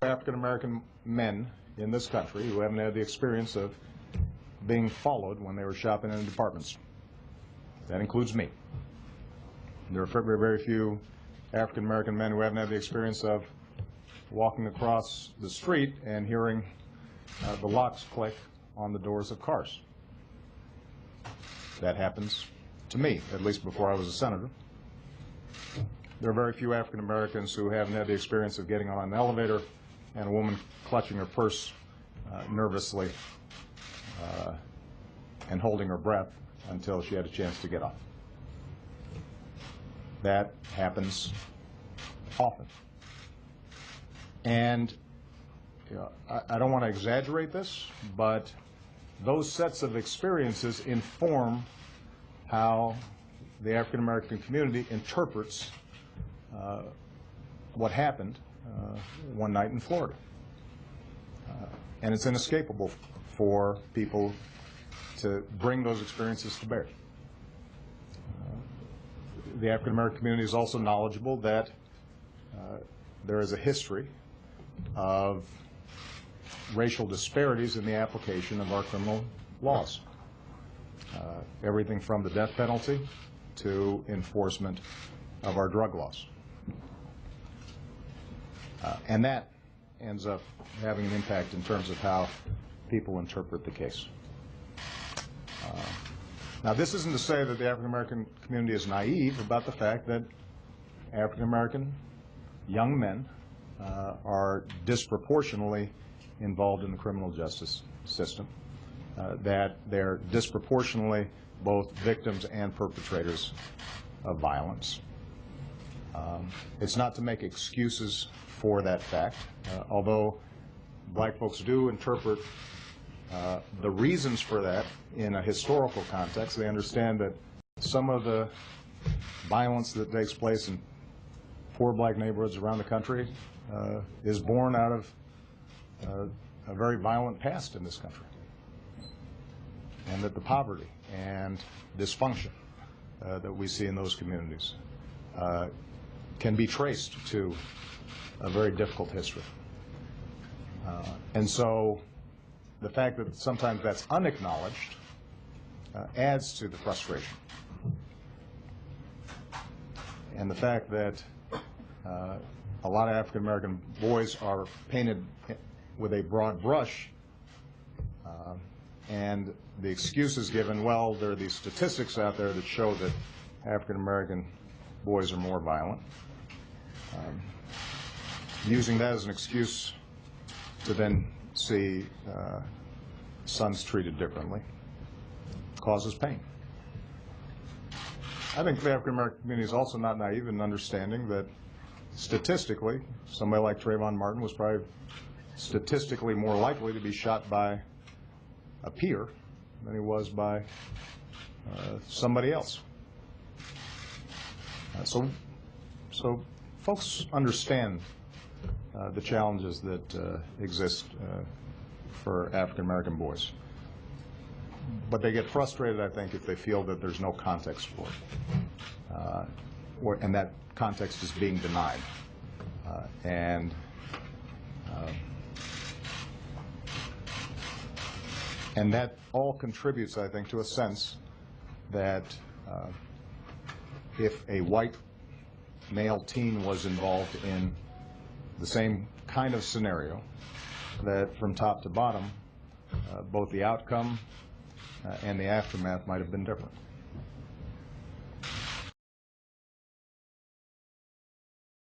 African-American men in this country who haven't had the experience of being followed when they were shopping in a department store. That includes me. There are very, very few African-American men who haven't had the experience of walking across the street and hearing the locks click on the doors of cars. That happens to me, at least before I was a senator. There are very few African Americans who haven't had the experience of getting on an elevator and a woman clutching her purse nervously and holding her breath until she had a chance to get off. That happens often. And I don't want to exaggerate this, but those sets of experiences inform how the African American community interprets what happened one night in Florida. And it's inescapable for people to bring those experiences to bear. The African American community is also knowledgeable that there is a history of racial disparities in the application of our criminal laws. Everything from the death penalty to enforcement of our drug laws. And that ends up having an impact in terms of how people interpret the case. Now, this isn't to say that the African American community is naive about the fact that African American young men are disproportionately involved in the criminal justice system, that they're disproportionately both victims and perpetrators of violence. It's not to make excuses for that fact, although black folks do interpret the reasons for that in a historical context. They understand that some of the violence that takes place in poor black neighborhoods around the country is born out of a very violent past in this country, and that the poverty and dysfunction that we see in those communities can be traced to a very difficult history. And so the fact that sometimes that's unacknowledged adds to the frustration. And the fact that a lot of African American boys are painted with a broad brush, and the excuse is given, well, there are these statistics out there that show that African American boys are more violent. Using that as an excuse to then see sons treated differently causes pain. I think the African American community is also not naive in understanding that statistically, somebody like Tryavon Martin was probably statistically more likely to be shot by a peer than he was by somebody else. So folks understand the challenges that exist for African American boys. But they get frustrated, I think, if they feel that there's no context for it, and that context is being denied. And that all contributes, I think, to a sense that if a white male teen was involved in the same kind of scenario, that from top to bottom, both the outcome and the aftermath might have been different.